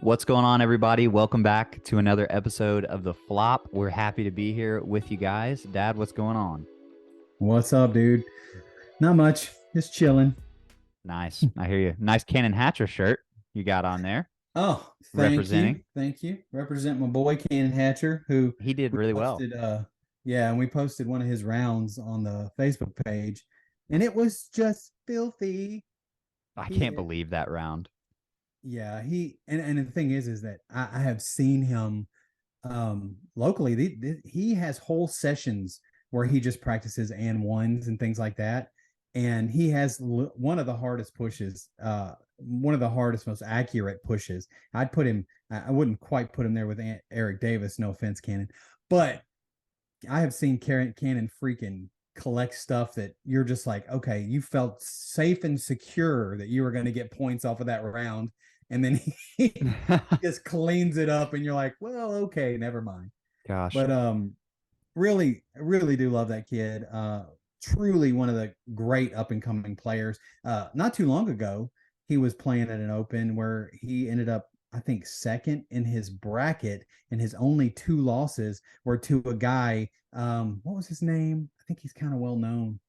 What's going on, everybody? Welcome back to another episode of The Flop. We're happy to be here with you guys. Dad, what's going on? What's up, dude? Not much. Just chilling. Nice. I hear you. Nice Cannon Hatcher shirt you got on there Oh, thank you. representing. Thank you. Represent my boy Cannon Hatcher, who He did we really well. posted yeah, and we posted one of his rounds on the Facebook page, and it was just filthy. I He can't believe that round. Yeah, and the thing is that I have seen him locally. He has whole sessions where he just practices and ones and things like that, and he has one of the hardest pushes, one of the hardest, most accurate pushes. I'd put him. I wouldn't quite put him there with Eric Davis. No offense, Cannon, but I have seen Cannon freaking collect stuff that you're just like, okay, you felt safe and secure that you were going to get points off of that round, and then he just cleans it up, and you're like, well, okay, never mind. Gosh. But really do love that kid. Truly one of the great up and coming players. Not too long ago, he was playing at an open where he ended up, I think, second in his bracket, and his only two losses were to a guy. What was his name? I think he's kind of well known.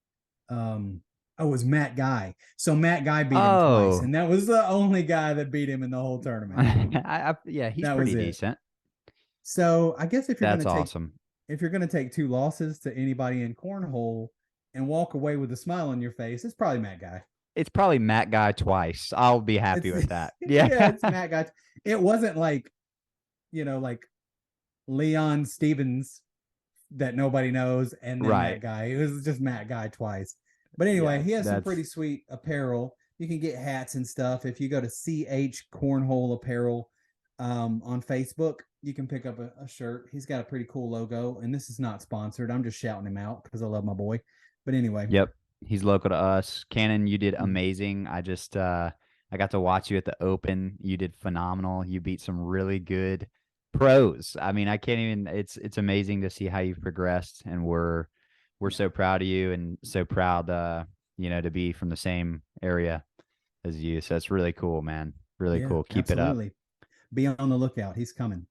Oh, it was Matt Guy. So Matt Guy beat him twice, Oh, and that was the only guy that beat him in the whole tournament. yeah, he's That pretty was it. decent. So I guess That's awesome. if you're gonna take two losses to anybody in cornhole and walk away with a smile on your face, it's probably Matt Guy. It's probably Matt Guy twice. I'll be happy It's with that. yeah, Yeah. it's Matt Guy. It wasn't like, like Leon Stevens that nobody knows, and then Right. Matt Guy. It was just Matt Guy twice. But anyway, Yeah, he has some that's pretty sweet apparel. You can get hats and stuff. If you go to CH Cornhole Apparel on Facebook, you can pick up a shirt. He's got a pretty cool logo, and this is not sponsored. I'm just shouting him out because I love my boy. But anyway, Yep. He's local to us. Cannon, you did amazing. I got to watch you at the Open. You did phenomenal. You beat some really good pros. I mean, I can't even it's amazing to see how you've progressed, and we're so proud of you and so proud to be from the same area as you. So it's really cool, man. Really yeah, cool. Keep it up. absolutely. Be on the lookout. He's coming.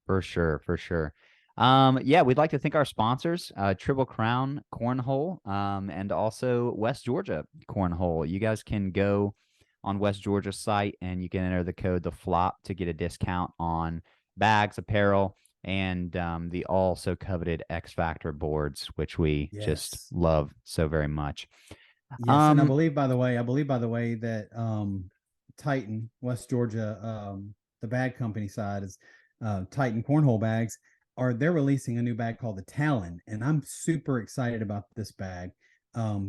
For sure, for sure. Yeah, we'd like to thank our sponsors, Triple Crown Cornhole, and also West Georgia Cornhole. You guys can go on West Georgia's site and you can enter the code the flop to get a discount on bags, apparel, and the all so coveted X Factor boards, which we just Yes. love so very much. Yes, and Um, I believe by the way that Titan, West Georgia, the bag company side is Titan Cornhole Bags, are they're releasing a new bag called the Talon, and I'm super excited about this bag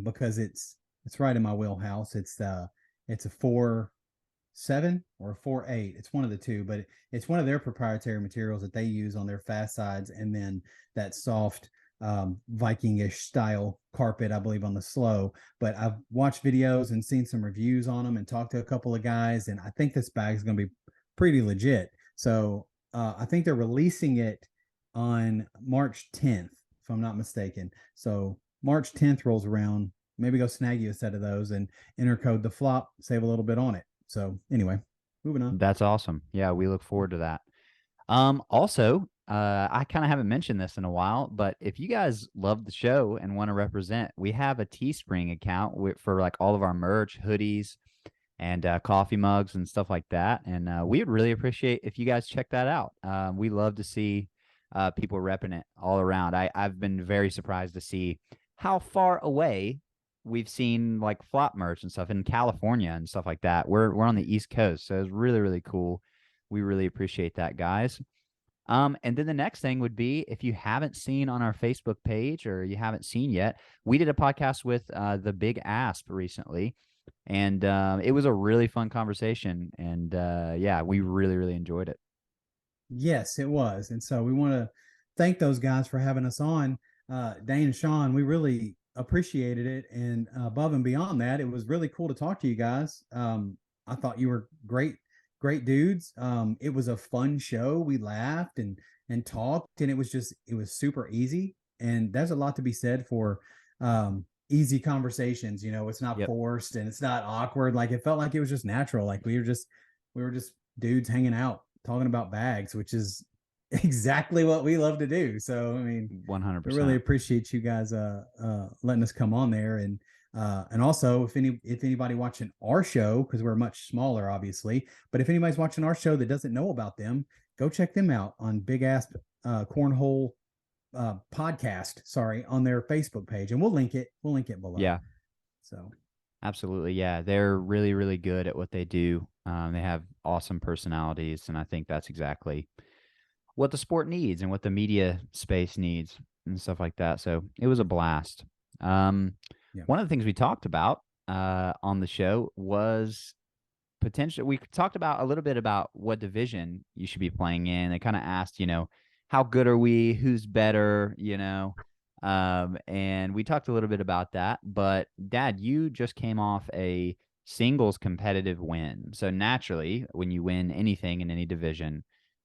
because it's right in my wheelhouse. It's a 4.7 or a 4.8. It's one of the two, but it's one of their proprietary materials that they use on their fast sides, and then that soft Vikingish style carpet, I believe, on the slow. But I've watched videos and seen some reviews on them and talked to a couple of guys, and I think this bag is going to be pretty legit. So I think they're releasing it on March 10th, if I'm not mistaken. So March 10th rolls around, maybe go snag you a set of those and enter code the flop, save a little bit on it. So anyway, moving on. that's awesome. Yeah, we look forward to that. Also, I kind of haven't mentioned this in a while, but if you guys love the show and want to represent, we have a Teespring account for like all of our merch, hoodies, and coffee mugs and stuff like that. And we would really appreciate if you guys check that out. We love to see people repping it all around. I've been very surprised to see how far away we've seen like flop merch and stuff in California and stuff like that. We're on the East Coast, so it's really really cool. We really appreciate that, guys. And then the next thing would be if you haven't seen on our Facebook page or you haven't seen yet, we did a podcast with the Big Asp recently, and it was a really fun conversation. And yeah, we really really enjoyed it. Yes, it was. And so we want to thank those guys for having us on. Dane and Sean, we really appreciated it. And above and beyond that, it was really cool to talk to you guys. I thought you were great dudes. It was a fun show. We laughed and talked, and it was super easy. And there's a lot to be said for easy conversations. It's not Yep. forced and it's not awkward. Like it felt like it was just natural. Like we were just dudes hanging out. talking about bags, which is exactly what we love to do. So, I mean, we really 100%. appreciate you guys letting us come on there. And also if anybody watching our show, because we're much smaller, obviously, but if anybody's watching our show that doesn't know about them, go check them out on Big Ass Cornhole podcast, sorry, on their Facebook page. And we'll link it. We'll link it below. Yeah, So absolutely. Yeah, they're really, really good at what they do. They have awesome personalities, and I think that's exactly what the sport needs and what the media space needs and stuff like that. So it was a blast. Um, yeah. One of the things we talked about on the show was potential. We talked about a little bit about what division you should be playing in. They kind of asked, how good are we? Who's better? And we talked a little bit about that. But Dad, you just came off a singles competitive win. So naturally, when you win anything in any division,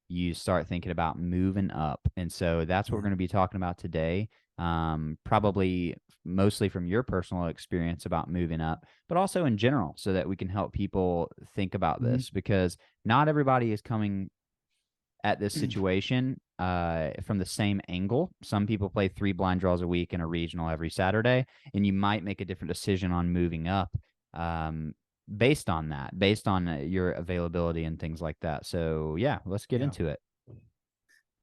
you start thinking about moving up. And so that's what we're Yeah. going to be talking about today. Probably mostly from your personal experience about moving up, but also in general, so that we can help people think about Mm-hmm. this, because not everybody is coming at this situation from the same angle. Some people play 3 blind draws a week in a regional every Saturday, and you might make a different decision on moving up based on that, based on your availability and things like that. So yeah, let's get Yeah. into it.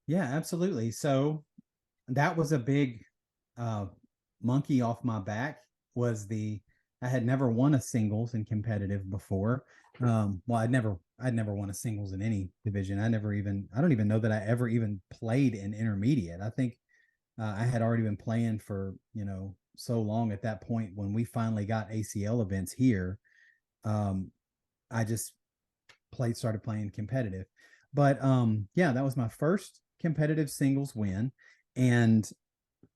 Yeah, absolutely. So that was a big uh, monkey off my back. Was the I had never won a singles in competitive before. Well, I'd never won a singles in any division. I don't even know that I ever even played in intermediate. I think I had already been playing for, so long at that point when we finally got ACL events here. Um, I just started playing competitive. But yeah, that was my first competitive singles win. And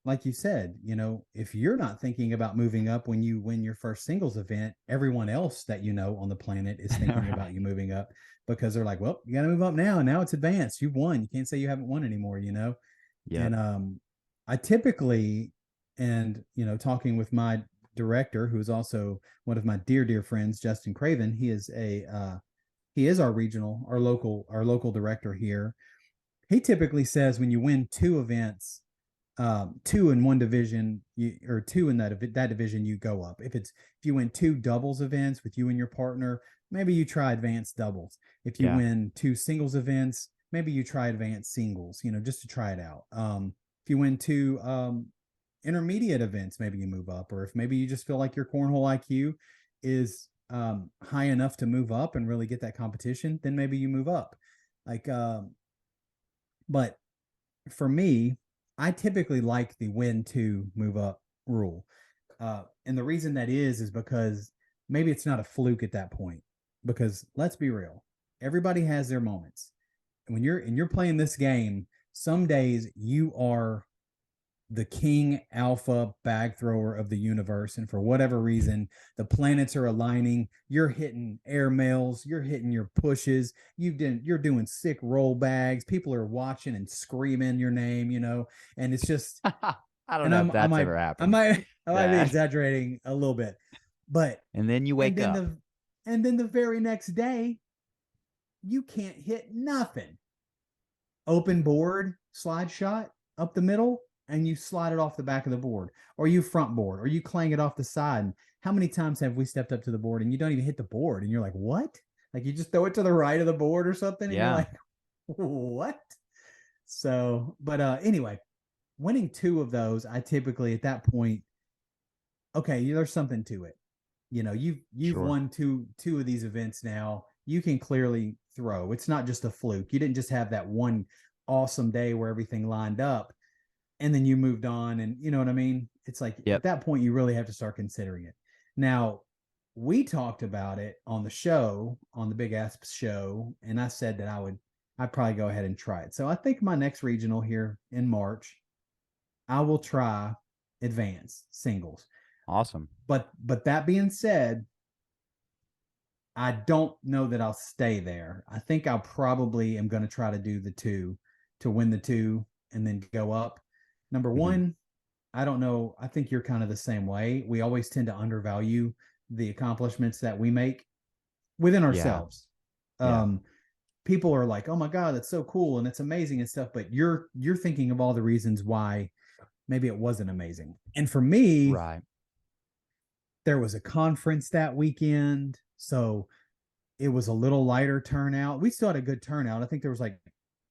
like you said, if you're not thinking about moving up when you win your first singles event, everyone else that on the planet is thinking Right. about you moving up, because they're like, well, you got to move up now. Now it's advanced. You've won. You can't say you haven't won anymore, Yep. And I typically, and talking with my director, who is also one of my dear, dear friends, Justin Craven, he is our local director here. He typically says when you win two events, two in one division, or two in that division, you go up. If you win two doubles events with you and your partner, maybe you try advanced doubles. If you Yeah. win two singles events, maybe you try advanced singles. Just to try it out. If you win two intermediate events, maybe you move up. Or if maybe you just feel like your cornhole IQ is high enough to move up and really get that competition, then maybe you move up. Like, but for me, I typically like the win to move up rule. And the reason that is because maybe it's not a fluke at that point. Because let's be real, everybody has their moments. And when you're playing this game, some days you are the king alpha bag thrower of the universe, and for whatever reason the planets are aligning, you're hitting air mails, you're hitting your pushes, you're doing sick roll bags, people are watching and screaming your name, and it's just, I don't and know if I that's might ever I happened, might I might be Dad. exaggerating a little bit, but And then you and wake then up. the very next day you can't hit nothing. Open board slide shot up the middle, and you slide it off the back of the board, or you front board, or you clang it off the side. And how many times have we stepped up to the board and you don't even hit the board, and you're like, what? Like, you just throw it to the right of the board or something, and you're Yeah. like, what? So, but anyway, winning two of those, I typically at that point, okay, there's something to it. You've Sure. won two of these events now. You can clearly throw. It's not just a fluke. You didn't just have that one awesome day where everything lined up and then you moved on, and you know what I mean? It's like at Yep. that point you really have to start considering it. Now, we talked about it on the show, on the Big Ass show, and I said that I'd probably go ahead and try it. So I think my next regional here in March, I will try advanced singles. Awesome. But that being said, I don't know that I'll stay there. I think I'll probably am going to try to do the two, to win the two and then go up. Number Hmm. one, I don't know. I think you're kind of the same way. We always tend to undervalue the accomplishments that we make within Yeah. ourselves. Yeah. Um, people are like, "Oh my god, that's so cool and it's amazing and stuff," but you're thinking of all the reasons why maybe it wasn't amazing. And for me, Right. there was a conference that weekend, so it was a little lighter turnout. We still had a good turnout. I think there was like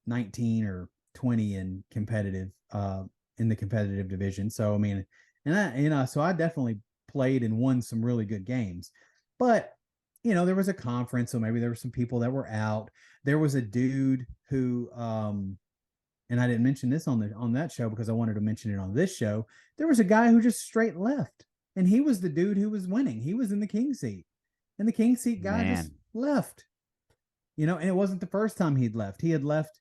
19 or 20 in the competitive division. So I mean, and so I definitely played and won some really good games. But there was a conference, so maybe there were some people that were out. There was a dude who and I didn't mention this on that show because I wanted to mention it on this show. There was a guy who just straight left, and he was the dude who was winning. He was in the king seat, and the king seat guy just Man, left. And it wasn't the first time he'd left. He had left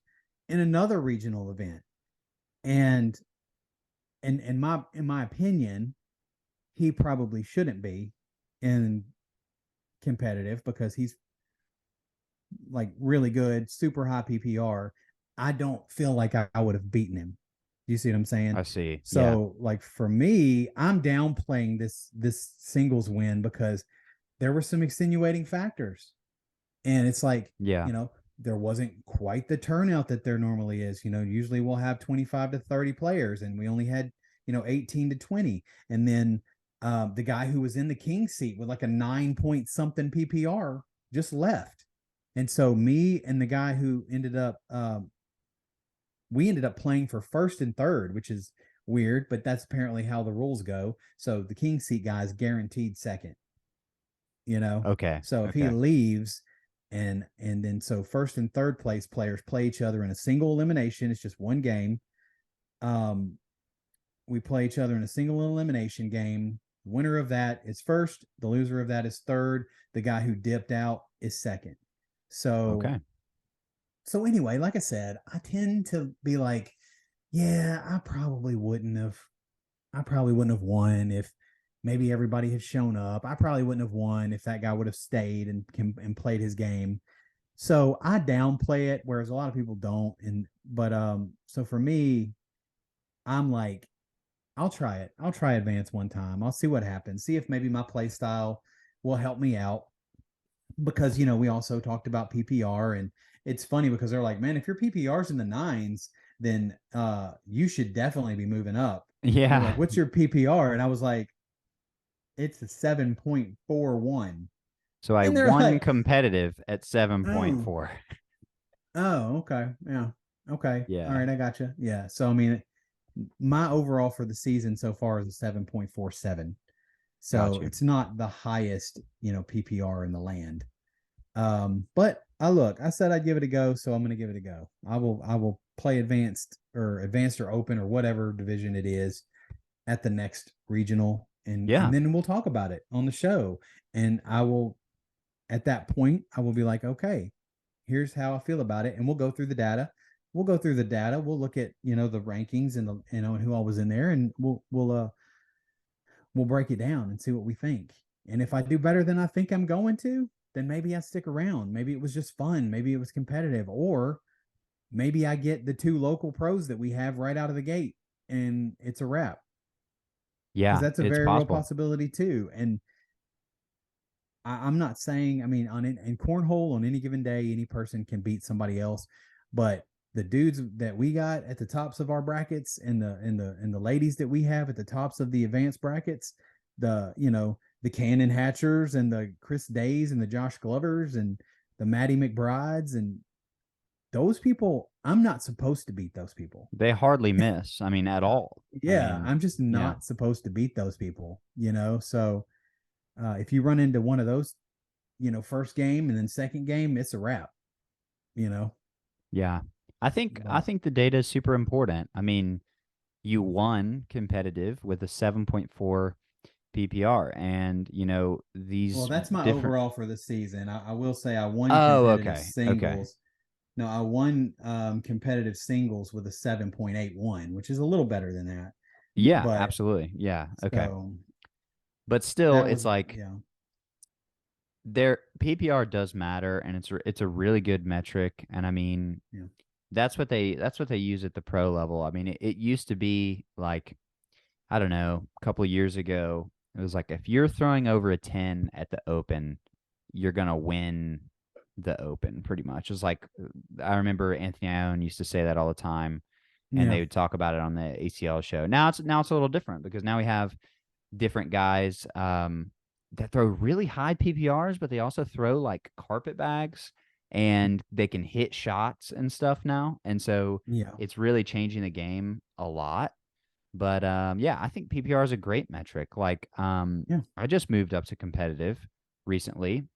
in another regional event, and in my opinion, he probably shouldn't be in competitive because he's like really good, super high PPR. I don't feel like I would have beaten him. You see what I'm saying? I see. Yeah. So like for me, I'm downplaying this singles win because there were some extenuating factors. And it's like, Yeah. there wasn't quite the turnout that there normally is. Usually we'll have 25 to 30 players and we only had, 18 to 20. And then the guy who was in the king seat with like a 9 point something PPR just left. And so me and the guy who we ended up playing for first and third, which is weird, but that's apparently how the rules go. So the king seat guy is guaranteed second, you know. Okay. So if he Okay. leaves and then so first and third place players play each other in a single elimination. It's just one game. Um, we play each other in a single elimination game. The winner of that is first. The loser of that is third. The guy who dipped out is second. So Okay. so anyway, like I said, I tend to be like, yeah, I probably wouldn't have won if maybe everybody had shown up. I probably wouldn't have won if that guy would have stayed and played his game. So I downplay it, whereas a lot of people don't. So for me, I'm like, I'll try it. I'll try advance one time. I'll see what happens. See if maybe my play style will help me out because we also talked about PPR, and it's funny because they're like, man, if your PPR's in the nines, then you should definitely be moving up. And they're Yeah. like, what's your PPR? And I was like, it's a 7.41. So I And they're won like, competitive at oh, 7.4. okay, yeah, okay, all Yeah. right, I got you. Yeah, so I mean, my overall for the season so far is a 7.47. Got So you. it's not the highest, PPR in the land. But I said I'd give it a go, so I'm going to give it a go. I will play advanced or open or whatever division it is at the next regional, and Yeah. then we'll talk about it on the show. And I will at that point I will be like, okay, here's how I feel about it, and we'll go through the data. We'll go through the data. We'll look at the rankings and and who all was in there, and we'll break it down and see what we think. And if I do better than I think I'm going to, then maybe I stick around. Maybe it was just fun. Maybe it was competitive. Or maybe I get the two local pros that we have right out of the gate and it's a wrap. Because Yeah. that's a It's very real possible. possibility too. And I'm not saying, I mean, in cornhole on any given day, any person can beat somebody else. But the dudes that we got at the tops of our brackets and the ladies that we have at the tops of the advanced brackets, the Cannon Hatchers and the Chris Days and the Josh Glovers and the Maddie McBrides and those people, I'm not supposed to beat those people. They hardly miss. I mean, at all. I Yeah, mean, I'm just yeah. not supposed to beat those people. So if you run into one of those, first game and then second game, it's a wrap, you know. Yeah. I But think the data is super important. I mean, you won competitive with a 7.4 PPR and, well, these that's my different. overall for the season. I will say I won Oh, competitive okay. Okay. singles. No, I won competitive singles with a 7.81, which is a little better than that. Yeah, But absolutely. Yeah. Okay. so But still, that it's was, like yeah, their PPR does matter and it's a really good metric. And I mean, yeah. that's what they use at the pro level. I mean, it used to be like, I don't know, a couple of years ago, it was like if you're throwing over a 10 at the open, you're gonna win the open pretty much. It's like I remember Anthony Ione used to say that all the time, and Yeah. they would talk about it on the ACL show. Now it's a little different because now we have different guys that throw really high PPRs, but they also throw like carpet bags and they can hit shots and stuff now. And so Yeah. it's really changing the game a lot. But yeah, I think PPR is a great metric. Like Yeah. I just moved up to competitive recently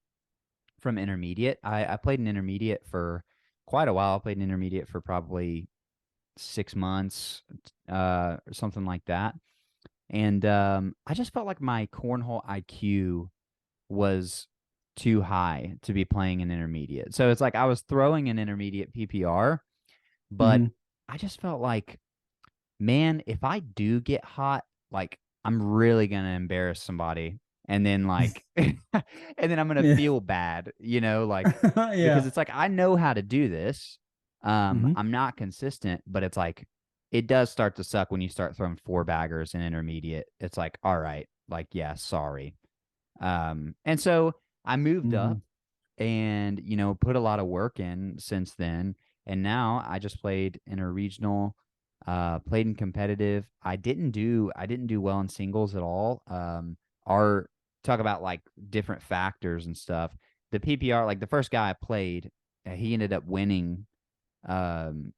from intermediate. I played an intermediate for quite a while. I played an intermediate for probably 6 months, or something like that. And I just felt like my cornhole IQ was too high to be playing an intermediate. So it's like I was throwing an intermediate PPR, but Hmm. I just felt like, man, if I do get hot, like I'm really gonna embarrass somebody. And then like and then I'm gonna Yeah. feel bad, like because Yeah. it's like I know how to do this. Hmm. I'm not consistent, but it's like it does start to suck when you start throwing four baggers in intermediate. It's like, all right, like, yeah, sorry. And so I moved up Hmm. and put a lot of work in since then, and now I just played in a regional, played in competitive. I didn't do well in singles at all. Our Talk about like different factors and stuff. The PPR, like the first guy I played, he ended up winning um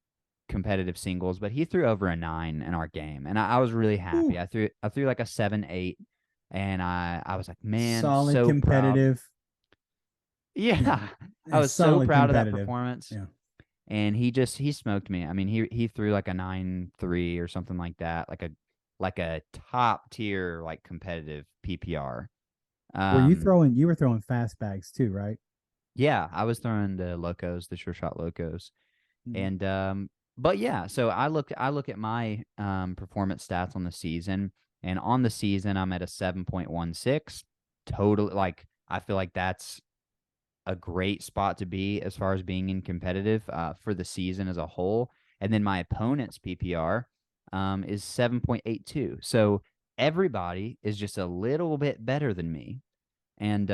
competitive singles, but he threw over a 9 in our game, and I was really happy. Ooh, I threw like a 7-8, and I was like, man, solid so proud. competitive. Yeah. Yeah, I Yeah, was so solid proud of that competitive. performance. Yeah. And he smoked me. I mean, he threw like a 9-3 or something like that, like a top tier like competitive PPR. Um, You were throwing fast bags too, right? yeah, I was throwing the locos, the sure shot locos, Hmm. and but yeah. So I look at my performance stats on the season, and on the season I'm at a 7.16. Total, like I feel like that's a great spot to be as far as being in competitive for the season as a whole. And then my opponent's PPR is 7.82. So everybody is just a little bit better than me. And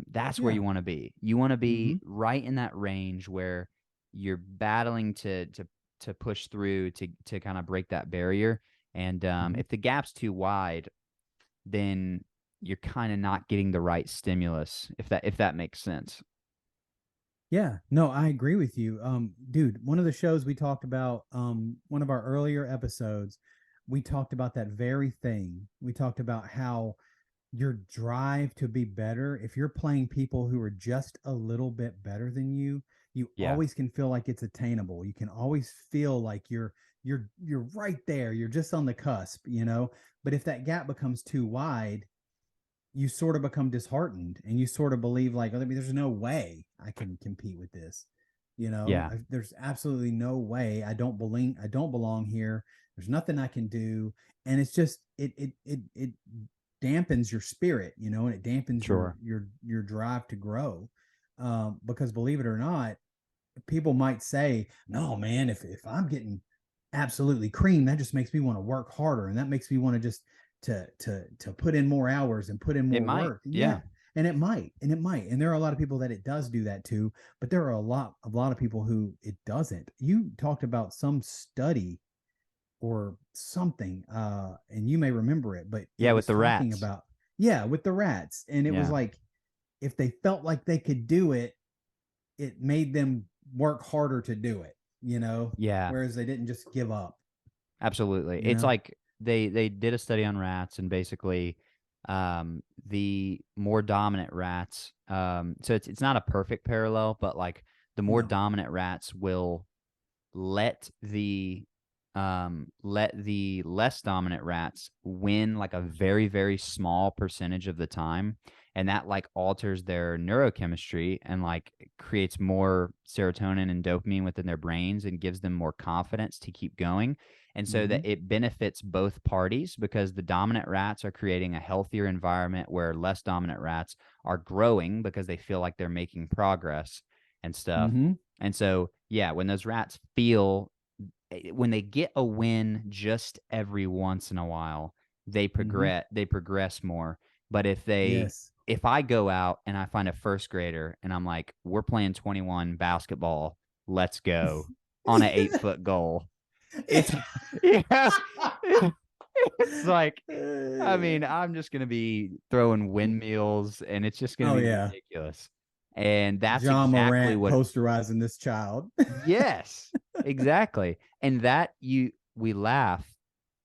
that's where Yeah. you want to be. You want to Hmm. be right in that range where you're battling to push through to kind of break that barrier. And Hmm. if the gap's too wide, then you're kind of not getting the right stimulus, if that makes sense. Yeah, no, I agree with you. Dude, one of the shows we talked about, one of our earlier episodes, we talked about that very thing. We talked about how your drive to be better, if you're playing people who are just a little bit better than you Yeah, always can feel like it's attainable. You can always feel like you're right there. You're just on the cusp. But if that gap becomes too wide, you sort of become disheartened and you sort of believe like, oh, I mean, there's no way I can compete with this. yeah, There's absolutely no way. I don't belong here. There's nothing I can do. And it's just, it dampens your spirit, and it dampens sure. your drive to grow. Because believe it or not, people might say, no, man, if I'm getting absolutely cream, that just makes me want to work harder. And that makes me want to just to put in more hours and put in It more might. work. Yeah. Yeah. And there are a lot of people that it does do that too, but there are a lot of people who it doesn't. You talked about some study or something, and you may remember it, but Yeah, it with was the talking rats. about, yeah, with the rats. And it was Yeah. like, if they felt like they could do it, it made them work harder to do it, Yeah, whereas they didn't just give up, absolutely. you It's know? like they did a study on rats, and basically the more dominant rats, so it's not a perfect parallel, but like the more No. dominant rats will let the less dominant rats win like a very, very small percentage of the time, and that like alters their neurochemistry and like creates more serotonin and dopamine within their brains and gives them more confidence to keep going. And so that Hmm. it benefits both parties because the dominant rats are creating a healthier environment where less dominant rats are growing because they feel like they're making progress and stuff. Hmm. And so, yeah, when those rats feel, when they get a win just every once in a while, they Hmm. progress more. But if they Yes. if I go out and I find a first grader and I'm like, we're playing 21 basketball, let's go on an 8 foot goal. It's yeah, it's like, I mean, I'm just gonna be throwing windmills and it's just gonna Oh be yeah. ridiculous. And that's John exactly Morant what posterizing this child. yes, exactly. And that we laugh,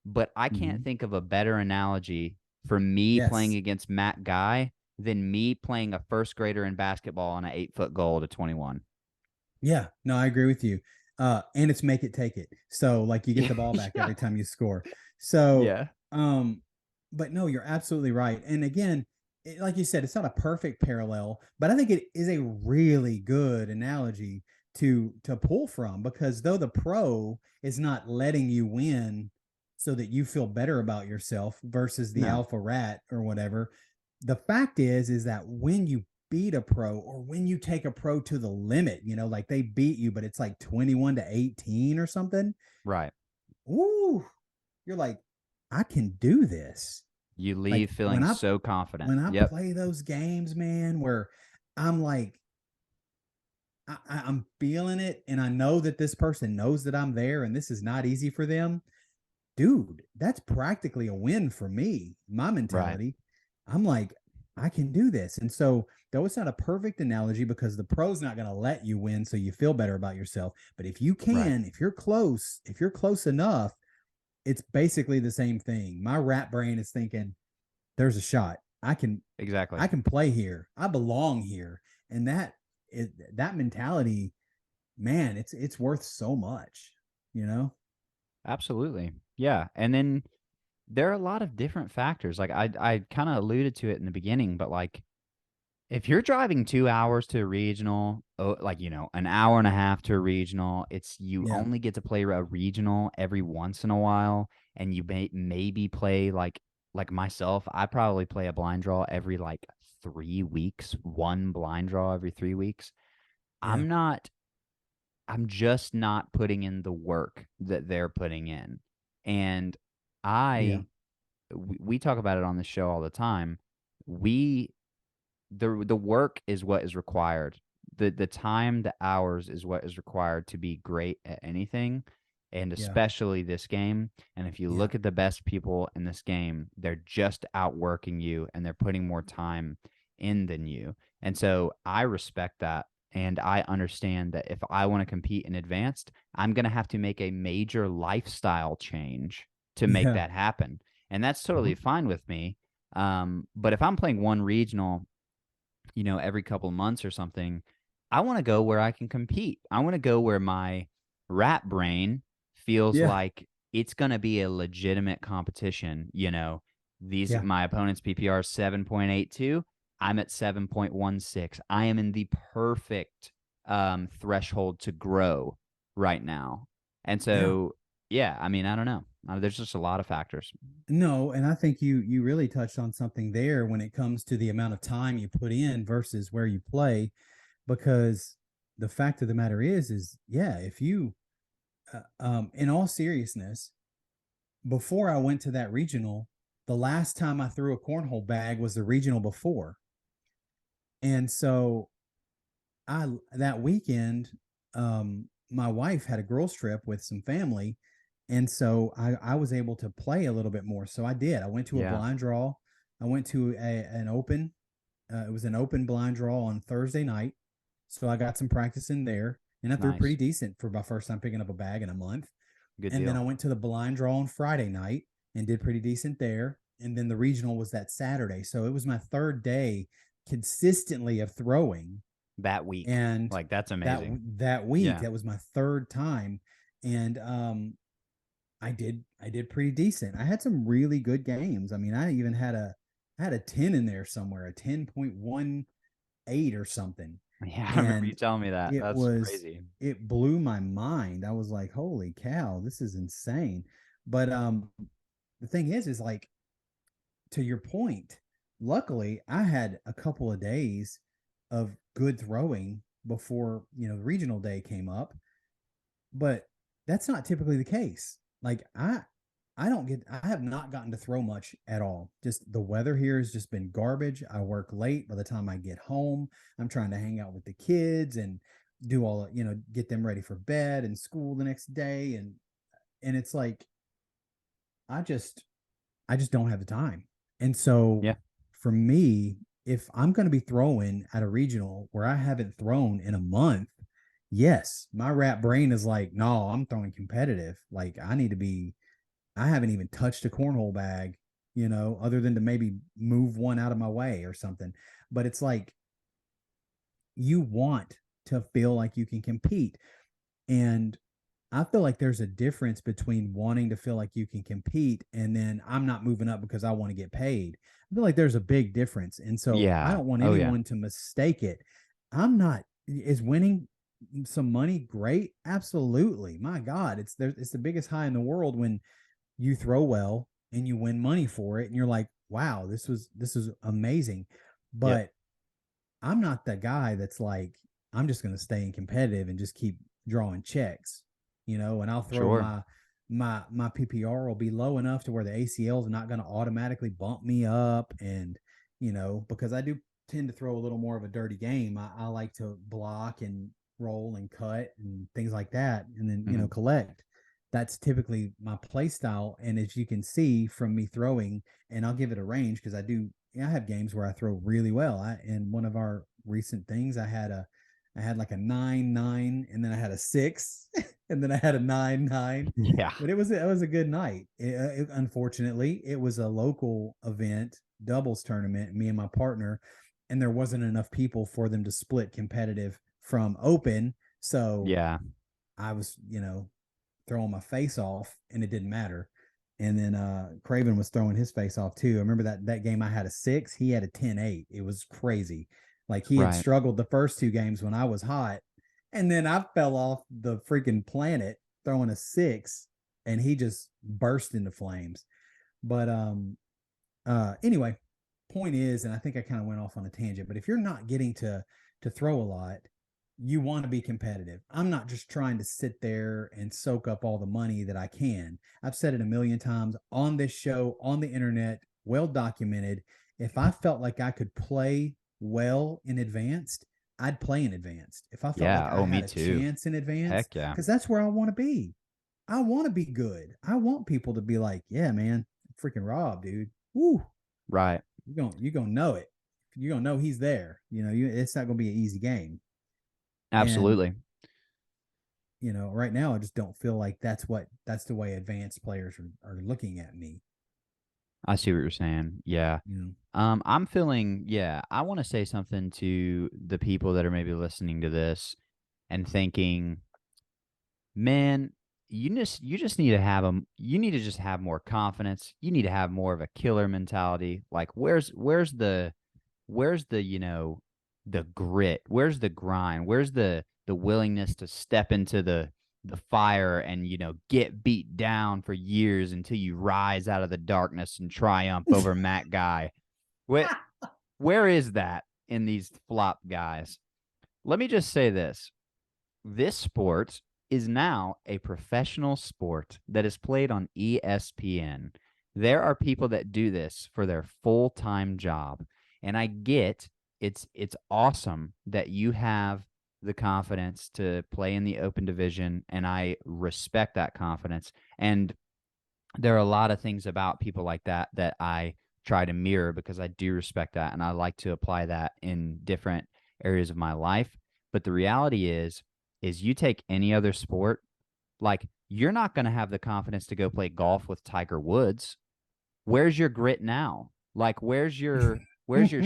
but I can't Mhm. think of a better analogy for me playing Yes. against Matt Guy than me playing a first grader in basketball on an 8 foot goal to 21. Yeah, no, I agree with you. And it's make it take it. So like you get the ball back Yeah. every time you score. So Yeah. um, but no, you're absolutely right. And again, like you said, it's not a perfect parallel, but I think it is a really good analogy to pull from, because though the pro is not letting you win so that you feel better about yourself versus the No. alpha rat or whatever, the fact is that when you beat a pro, or when you take a pro to the limit, like they beat you, but it's like 21-18 or something. Right. Ooh, you're like, I can do this. You leave Like feeling so confident. when I Yep. play those games, man, where I'm like, I'm feeling it, and I know that this person knows that I'm there, and this is not easy for them. Dude, that's practically a win for me. My Right. mentality. I'm like, I can do this. And so, though it's not a perfect analogy because the pro's not going to let you win so you feel better about yourself. But if you Right. can, if you're close enough, it's basically the same thing. My rat brain is thinking, there's a shot. Exactly. I can play here. I belong here. And that mentality, man, it's worth so much, you know? Absolutely. Yeah. And then there are a lot of different factors. Like I kind of alluded to it in the beginning, but like if you're driving 2 hours to a regional, oh, like, an hour and a half to a regional, you Yeah. only get to play a regional every once in a while. And you maybe play like myself, I probably play a blind draw every like 3 weeks, one blind draw every 3 weeks. Yeah. I'm not, I'm just not putting in the work that they're putting in. And Yeah. I, we talk about it on the show all the time. We the work is what is required. The time, the hours is what is required to be great at anything, and Yeah. especially this game. And if you Yeah. look at the best people in this game, they're just outworking you and they're putting more time in than you. And so I respect that. And I understand that if I want to compete in advanced, I'm going to have to make a major lifestyle change to make Yeah. that happen. And that's Uh-huh. totally fine with me. But if I'm playing one regional, every couple of months or something, I want to go where I can compete. I want to go where my rat brain feels Yeah. like it's going to be a legitimate competition. These Yeah. my opponent's PPR is 7.82. I'm at 7.16. I am in the perfect threshold to grow right now. And Yeah. so, yeah, I mean, I don't know. There's just a lot of factors. No, and I think you really touched on something there when it comes to the amount of time you put in versus where you play, because the fact of the matter is yeah, if you in all seriousness, before I went to that regional, the last time I threw a cornhole bag was the regional before. And so I that weekend, my wife had a girls trip with some family, and so I was able to play a little bit more. So I did. I went to a Yeah, blind draw. I went to an open. It was an open blind draw on Thursday night, so I got some practice in there, and I threw pretty nice. decent for my first time picking up a bag in a month. Good And then I deal. went to the blind draw on Friday night and did pretty decent there. And then the regional was that Saturday, so it was my third day consistently of throwing, That week. and Like, that's that amazing. that week, Yeah. that was my third time, and I did pretty decent. I had some really good games. I mean, I had a 10 in there somewhere, a 10.18 or something, Yeah, I remember you and telling me that. it That's was crazy. it blew my mind. I was like, holy cow, this is insane. But the thing is like, to your point, luckily I had a couple of days of good throwing before, the regional day came up, but that's not typically the case. Like I have not gotten to throw much at all. Just the weather here has just been garbage. I work late. By the time I get home, I'm trying to hang out with the kids and do all, get them ready for bed and school the next day. And it's like, I just, I just don't have the time. And so Yeah. for me, if I'm going to be throwing at a regional where I haven't thrown in a month, yes, my rat brain is like, no, I'm throwing competitive. Like I haven't even touched a cornhole bag, other than to maybe move one out of my way or something. But it's like you want to feel like you can compete. And I feel like there's a difference between wanting to feel like you can compete and then I'm not moving up because I want to get paid. I feel like there's a big difference. And so I Yeah. don't want Oh yeah. anyone to mistake it. I'm not, is winning some money great? Absolutely. My God, it's the biggest high in the world when you throw well and you win money for it and you're like, wow, this is amazing. Yep. But I'm not the guy that's like, I'm just going to stay in competitive and just keep drawing checks, and I'll throw Sure. my PPR will be low enough to where the ACL is not going to automatically bump me up. And, because I do tend to throw a little more of a dirty game, I like to block and roll and cut and things like that. And then, Mhm. collect. That's typically my play style. And as you can see from me throwing, and I'll give it a range because I have games where I throw really well. In one of our recent things, I had like a 9-9, and then I had a 6, and then I had a 9-9. Yeah. But it was a good night. Unfortunately, it was a local event, doubles tournament, me and my partner, and there wasn't enough people for them to split competitive from open. So Yeah. I was, throwing my face off and it didn't matter. And then Craven was throwing his face off too. I remember that game I had a 6, he had a 10-8. It was crazy. Like he had Right. struggled the first two games when I was hot. And then I fell off the freaking planet throwing a 6 and he just burst into flames. But anyway, point is, and I think I kind of went off on a tangent, but if you're not getting to throw a lot, you want to be competitive. I'm not just trying to sit there and soak up all the money that I can. I've said it a million times on this show, on the internet, well documented. If I felt like I could play well in advanced, I'd play in advanced. If I felt Yeah. like I Oh, me had a too. chance in advanced, Heck yeah. because that's where I want to be. I want to be good. I want people to be like, yeah, man, freaking Rob, dude. Woo, Right. you gonna know it. You're gonna know he's there. It's not gonna be an easy game. And Absolutely. right now I just don't feel like that's the way advanced players are looking at me. I see what you're saying. Yeah. You know, I'm feeling, yeah, I want to say something to the people that are maybe listening to this and thinking, man, you just need to have them. You need to just have more confidence. You need to have more of a killer mentality. Like, where's the the grit? Where's the grind? Where's the willingness to step into the fire and get beat down for years until you rise out of the darkness and triumph over Matt Guy? What where is that in these flop guys? Let me just say this sport is now a professional sport that is played on ESPN. There are people that do this for their full-time job. And I get it's awesome that you have the confidence to play in the open division, and I respect that confidence. And there are a lot of things about people like that that I try to mirror because I do respect that and I like to apply that in different areas of my life. But the reality is you take any other sport, like you're not going to have the confidence to go play golf with Tiger Woods. Where's your grit now? Like where's your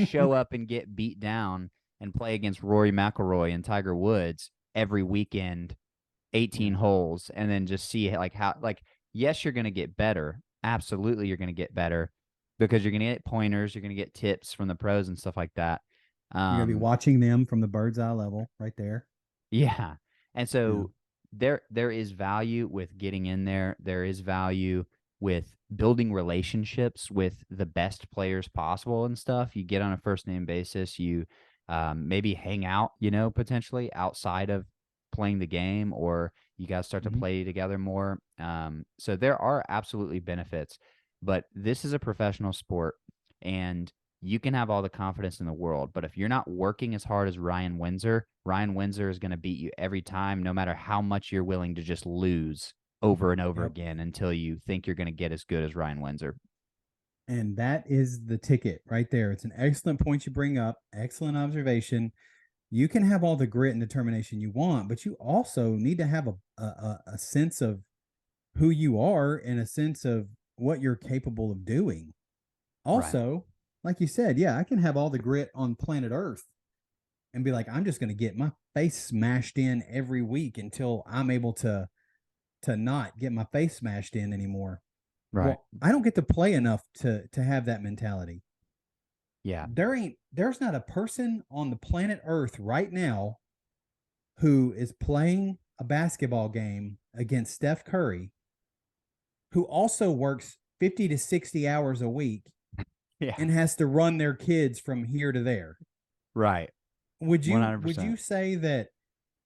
show up and get beat down and play against Rory McIlroy and Tiger Woods every weekend 18 yeah, holes and then just see like how like yes you're going to get better, absolutely you're going to get better because you're going to get pointers, you're going to get tips from the pros and stuff like that. you're gonna be um watching them from the bird's eye level right there. yeah, and Yeah, so there is value with getting in there, there is value with building relationships with the best players possible and stuff. You get on a first name basis, you maybe hang out potentially outside of playing the game, or You guys start to Mhm. play together more. So there are absolutely benefits, but this is a professional sport, and you can have all the confidence in the world, but if you're not working as hard as Ryan Windsor is going to beat you every time, no matter how much you're willing to just lose over and over Yep. again until you think you're going to get as good as Ryan Windsor. And that is the ticket right there. It's an excellent point you bring up. Excellent observation. You can have all the grit and determination you want, but you also need to have a sense of who you are and a sense of what you're capable of doing. Right. Also, like you said, yeah, I can have all the grit on planet Earth and be like, I'm just going to get my face smashed in every week until I'm able to not get my face smashed in anymore. Right. Well, I don't get to play enough to have that mentality. Yeah. There's not a person on the planet Earth right now who is playing a basketball game against Steph Curry who also works 50 to 60 hours a week Yeah. and has to run their kids from here to there. Right. Would 100%. you say that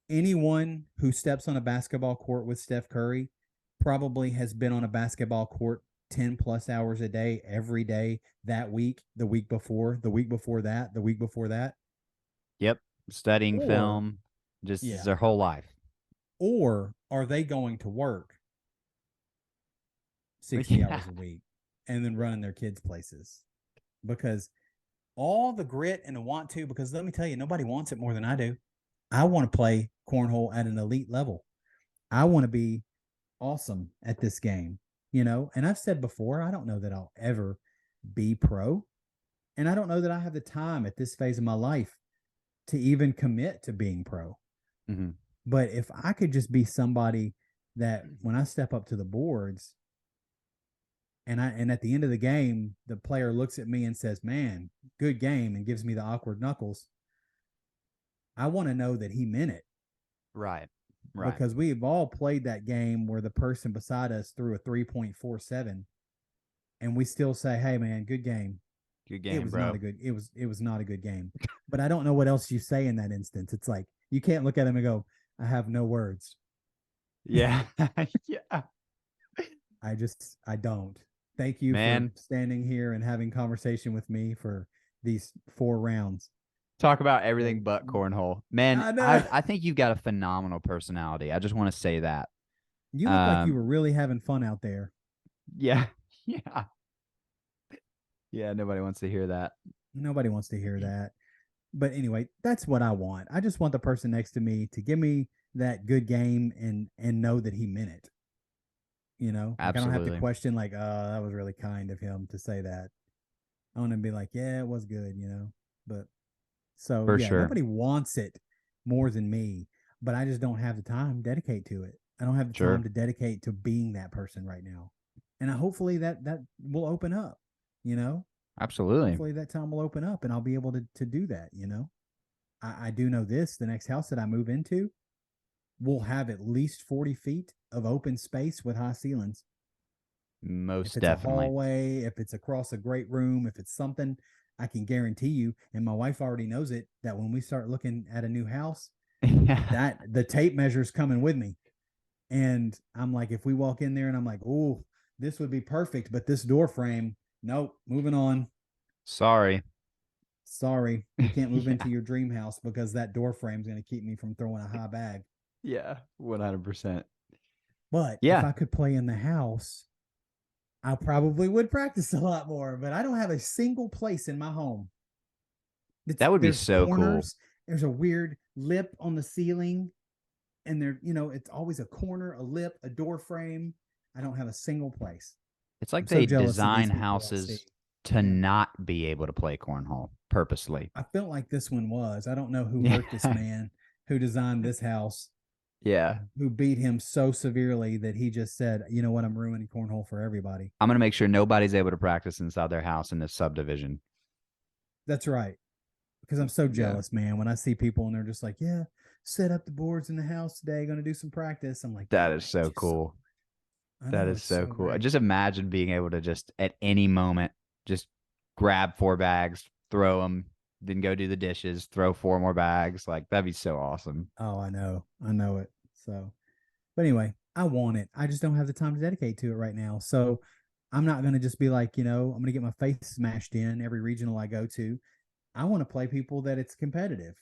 anyone who steps on a basketball court with Steph Curry probably has been on a basketball court 10 plus hours a day every day that week, the week before, the week before that, the week before that? Yep. Studying Or, film, just is yeah, their whole life. or are they going to work 60 Yeah. hours a week and then running their kids places? Because all the grit and the want to, because let me tell you, nobody wants it more than I do. I want to play cornhole at an elite level. I want to be awesome at this game, and I've said before, I don't know that I'll ever be pro. And I don't know that I have the time at this phase of my life to even commit to being pro. Hmm. But if I could just be somebody that when I step up to the boards and at the end of the game, the player looks at me and says, "Man, good game," and gives me the awkward knuckles, I want to know that he meant it Right. Right. because we've all played that game where the person beside us threw a 3.47 and we still say, "Hey man, good game." Good It game, was not bro. a good it was not a good game. But I don't know what else you say in that instance. It's like you can't look at him and go, "I have no words." Yeah. Yeah. I don't. Thank you for Man, standing here and having conversation with me for these 4 rounds. talk about everything So but cornhole. Man, I know I think you've got a phenomenal personality. I just want to say that. you look like you Um, were really having fun out there. yeah. Yeah. Yeah, nobody wants to hear that. Nobody wants to hear that. But anyway, that's what I want. I just want the person next to me to give me that good game and know that he meant it. Like I don't have to Absolutely. question like, oh, that was really kind of him to say that. I want to be like, yeah, it was good. But so For yeah, sure. nobody wants it more than me, but I just don't have the time to dedicate to it. I don't have the time Sure. to dedicate to being that person right now. And hopefully that will open up, you know. Absolutely. Hopefully that time will open up and I'll be able to do that. I do know this, the next house that I move into will have at least 40 feet of open space with high ceilings. If Most it's a definitely. hallway, if it's across a great room, if it's something, I can guarantee you, and my wife already knows it, that when we start looking at a new house, Yeah. that the tape measure's coming with me. And I'm like, if we walk in there and I'm like, oh, this would be perfect, but this door frame, nope, moving on. Sorry. Sorry, we can't move into Yeah. your dream house because that door frame's going to keep me from throwing a high bag. Yeah. 100%. But if Yeah. I could play in the house, I probably would practice a lot more. But I don't have a single place in my home. That would be There's so cool. corners. There's a weird lip on the ceiling, and it's always a corner, a lip, a door frame. I don't have a single place. It's I'm like so they jealous of design these people I see. houses to Yeah. not be able to play cornhole purposely. I felt like this one was. I don't know who hurt this Yeah. man who designed this house, Yeah. who beat him so severely that he just said, you know what, I'm ruining cornhole for everybody. I'm going to make sure nobody's able to practice inside their house in this subdivision. That's right. Because I'm so Yeah. jealous, man. When I see people and they're just like, yeah, set up the boards in the house today, gonna do some practice. I'm like, That oh is man, so just so cool. I That know is it's so so cool. I great. just imagine being able to just at any moment just grab 4 bags, throw them, then go do the dishes, throw 4 more bags. Like that'd be so awesome. Oh, I know it. So, But anyway, I want it. I just don't have the time to dedicate to it right now. So I'm not going to just be like, I'm going to get my face smashed in every regional I go to. I want to play people that it's competitive.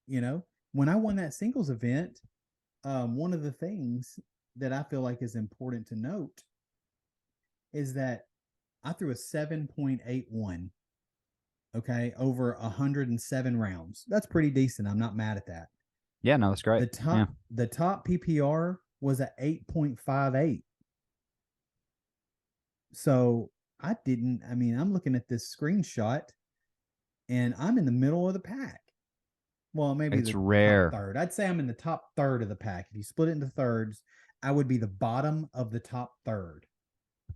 You know, when I won that singles event, one of the things that I feel like is important to note is that I threw a 7.81, okay, over 107 rounds. That's pretty decent. I'm not mad at that. Yeah, no, that's great. The Yeah. top PPR was at 8.58. So I mean, I'm looking at this screenshot and I'm in the middle of the pack. Well, maybe It's the top rare. third. I'd say I'm in the top third of the pack. If you split it into thirds, I would be the bottom of the top third.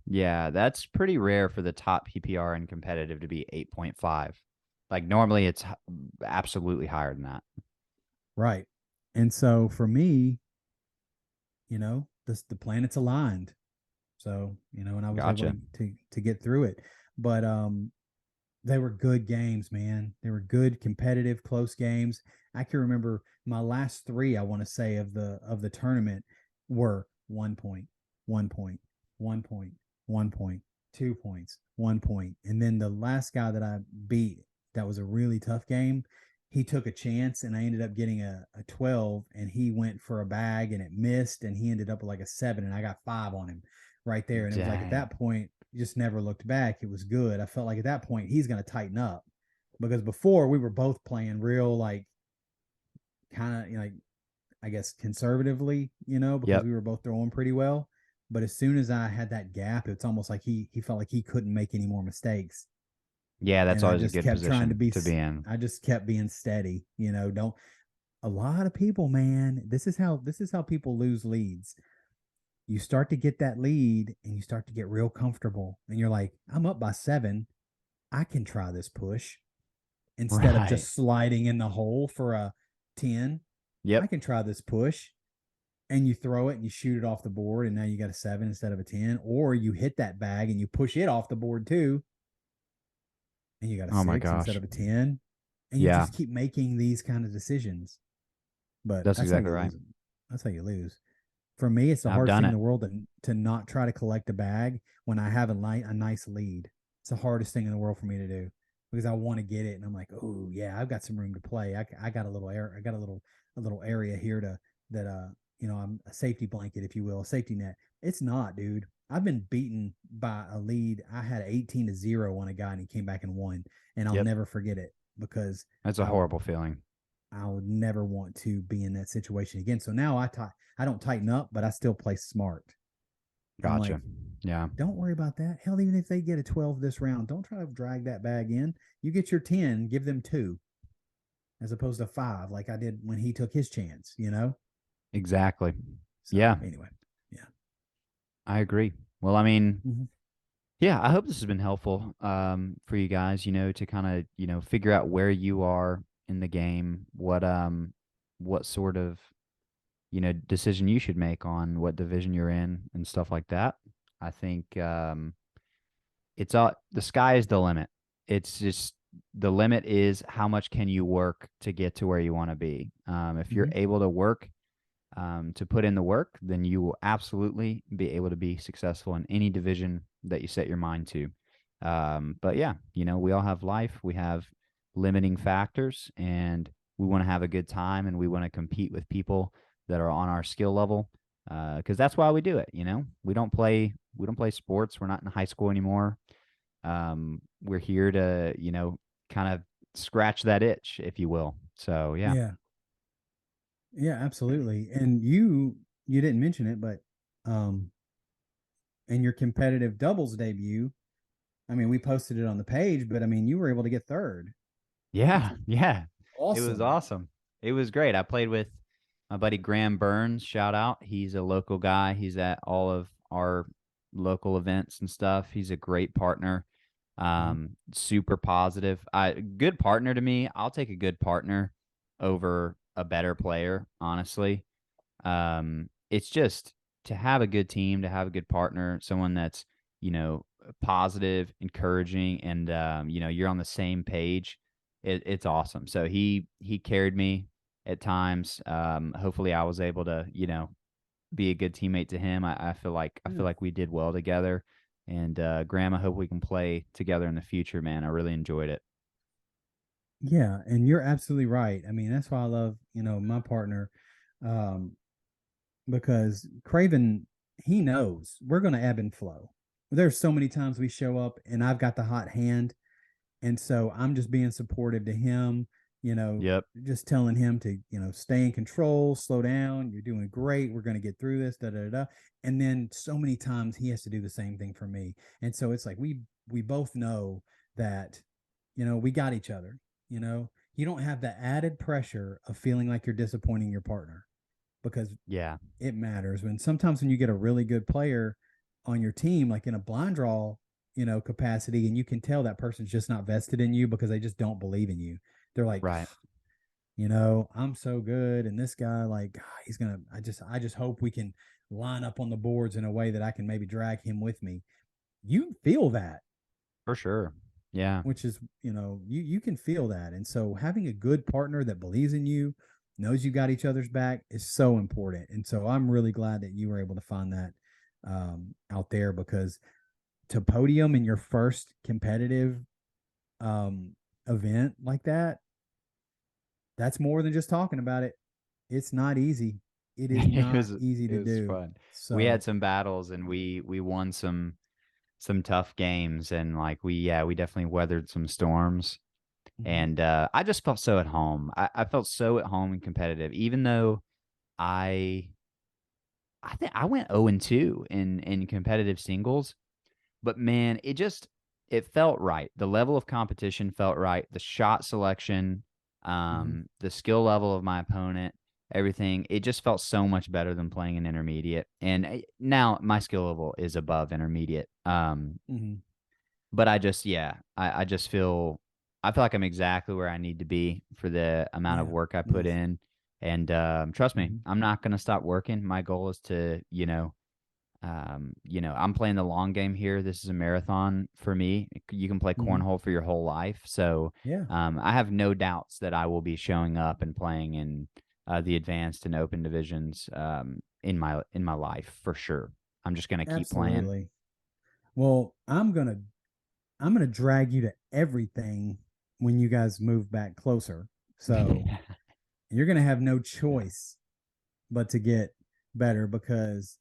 Yeah, that's pretty rare for the top PPR and competitive to be 8.5. Like normally it's absolutely higher than that. Right. And so for me, the planets aligned. So, and I was able Gotcha. to get through it. But they were good games, man. They were good, competitive, close games. I can remember my last three, I want to say, of the tournament were 1 point, 1 point, 1 point, 1 point, 2 points, 1 point. And then the last guy that I beat, that was a really tough game. He took a chance and I ended up getting a 12 and he went for a bag and it missed and he ended up with like a 7 and I got 5 on him right there. And it was like at Dang. that point, just never looked back. It was good. I felt like at that point he's going to tighten up because before we were both playing real like kind of like I guess conservatively, because Yep. we were both throwing pretty well. But as soon as I had that gap, it's almost like he felt like he couldn't make any more mistakes, Yeah, that's and I always a just good kept trying to position be. to be in. I just kept being steady. Don't a lot of people, man. This is how people lose leads. You start to get that lead, and you start to get real comfortable, and you're like, I'm up by 7. I can try this push instead of Right. just sliding in the hole for a 10. I Yep. can try this push. And you throw it and you shoot it off the board, and now you got a 7 instead of a 10. Or you hit that bag and you push it off the board too, and you got a Oh my 6 instead gosh. of a 10. And you Yeah, just keep making these kind of decisions. But that's that's how exactly you right. lose. That's how you lose. For me, it's the I've hardest done thing in it. the world to not try to collect a bag when I have a nice lead. It's the hardest thing in the world for me to do because I want to get it, and I'm like, oh yeah, I've got some room to play. I got a little air. I got a little area here to that I'm a safety blanket, if you will, a safety net. It's not, dude. I've been beaten by a lead. I had 18-0 on a guy, and he came back and won, and I'll Yep. never forget it because That's a I horrible feeling. I would never want to be in that situation again. So now I don't tighten up, but I still play smart. I'm like, Gotcha. Yeah. don't worry about that. Hell, even if they get a 12 this round, don't try to drag that bag in. You get your 10, give them 2 as opposed to 5, like I did when he took his chance. Exactly. So Yeah, anyway, yeah. I agree. Well, I mean, Mm-hmm. yeah, I hope this has been helpful for you guys, to kind of, figure out where you are in the game, what sort of, decision you should make on what division you're in and stuff like that. I think it's all the sky is the limit. It's just the limit is how much can you work to get to where you want to be. If you're Mm-hmm. able to work to put in the work, then you will absolutely be able to be successful in any division that you set your mind to. But yeah, we all have life. We have limiting factors, and we want to have a good time, and we want to compete with people that are on our skill level. Because that's why we do it. We don't play sports. We're not in high school anymore. We're here to kind of scratch that itch, if you will. So yeah, Yeah. Yeah, absolutely. And you didn't mention it, but um in your competitive doubles debut, I mean, we posted it on the page, but I mean, you were able to get third. That's yeah, yeah. It was awesome. awesome. It was great. I played with my buddy Graham Burns. Shout out. He's a local guy. He's at all of our local events and stuff. He's a great partner. Mhm. Super positive. Good partner to me. I'll take a good partner over a better player, honestly. It's just to have a good team, to have a good partner, someone that's, positive, encouraging, and you're on the same page. It's awesome. So he carried me at times. Hopefully I was able to, be a good teammate to him. I Yeah. feel like we did well together. And Graham, I hope we can play together in the future, man. I really enjoyed it. Yeah, and you're absolutely right. I mean, that's why I love, my partner, um, because Craven, he knows we're going to ebb and flow. There's so many times we show up and I've got the hot hand, and so I'm just being supportive to him, you know, Yep. just telling him to, stay in control, slow down. You're doing great. We're going to get through this, da da da. And then so many times he has to do the same thing for me. And so it's like we both know that, we got each other. You don't have the added pressure of feeling like you're disappointing your partner, because Yeah. it matters. When sometimes when you get a really good player on your team, like in a blind draw, capacity, and you can tell that person's just not vested in you because they just don't believe in you. They're like, Right. I'm so good, and this guy, like, he's gonna. I just hope we can line up on the boards in a way that I can maybe drag him with me. You feel that, For sure. Yeah. which is, you can feel that, and so having a good partner that believes in you, knows you got each other's back, is so important. And so I'm really glad that you were able to find that out there, because to podium in your first competitive um, event like that, that's more than just talking about it. It's not easy. It is it not was easy it to was do. fun. We had So, some battles and we won some tough games, and like we definitely weathered some storms. mhm, And I just felt so at home. I felt so at home and competitive, even though I I think I went 0 and 2 in competitive singles. But man, it felt right. The level of competition felt right. The shot selection, mhm, the skill level of my opponent, everything. It just felt so much better than playing an intermediate. And now my skill level is above intermediate. mhm, But I just I feel like I'm exactly where I need to be for the amount of yeah, work I put nice. in. And trust me, Mhm, I'm not gonna stop working. My goal is to, I'm playing the long game here. This is a marathon for me. You can play mhm, cornhole for your whole life. So yeah, I have no doubts that I will be showing up and playing in the advanced and open divisions in my life for sure. I'm just gonna keep playing. absolutely. Well, I'm gonna drag you to everything when you guys move back closer. So you're gonna have no choice but to get better, because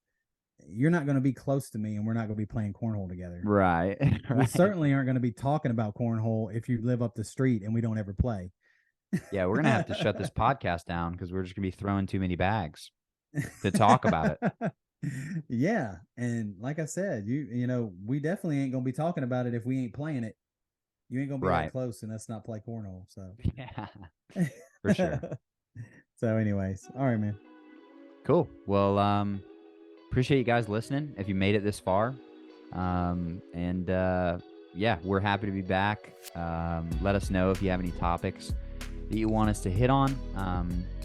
you're not going to be close to me and we're not going to be playing cornhole together. Right, We right. certainly aren't going to be talking about cornhole if you live up the street and we don't ever play. Yeah, we're gonna have to shut this podcast down because we're just gonna be throwing too many bags to talk about it. Yeah, and like I said, we definitely ain't going to be talking about it if we ain't playing it. You ain't going to be that Right. close and us not play cornhole. So, Yeah, for sure. so anyways, all right, man. Cool. Well, appreciate you guys listening. If you made it this far, and yeah, we're happy to be back. Let us know if you have any topics that you want us to hit on.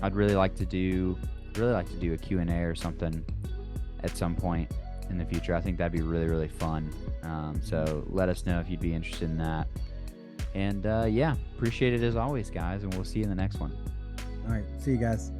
I'd really like to do a Q&A or something at some point in the future. I think that'd be really, really fun. So let us know if you'd be interested in that. And yeah, appreciate it as always, guys, and we'll see you in the next one. All right, see you guys.